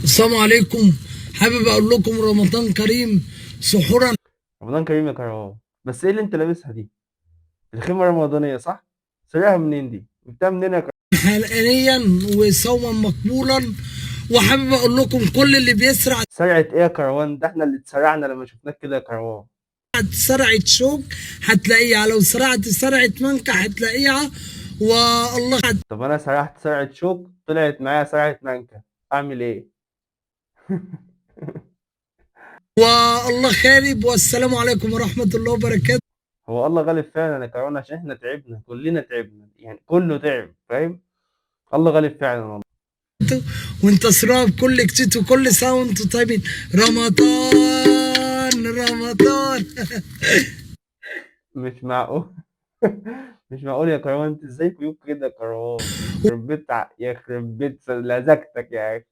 السلام عليكم. حابب اقول لكم رمضان كريم. سحورا رمضان كريم يا كروان. بس ايه اللي انت لابسها دي؟ الخيمة الرمضانية صح؟ سرقها منين دي؟ جبتها منين يا كروان؟ حلقانيا وصوما مقبولا. وحابب اقول لكم كل اللي بيسرع سرقت ايه يا كروان؟ ده احنا اللي اتسرعنا لما شفناك كده يا كروان. سرعة شوك هتلاقيها، لو سرعت سرعة منكة هتلاقيها. والله طب انا سرحت سرعة شوك طلعت معايا سرعة مانكا، اعمل ايه؟ والله خارب. والسلام عليكم ورحمة الله وبركاته. هو الله غالب فعلا يا كروان، عشان احنا تعبنا، كلنا تعبنا، يعني كله تعب، فاهم؟ الله غالب فعلا والله. وانتصروها بكل جديد وكل سنة وانتم طيبين. رمضان رمضان. مش معقول. مش معقول يا كروان، انت ازاي كيوب كده يا كروان؟ يخرب بيت لزجتك يا اخي.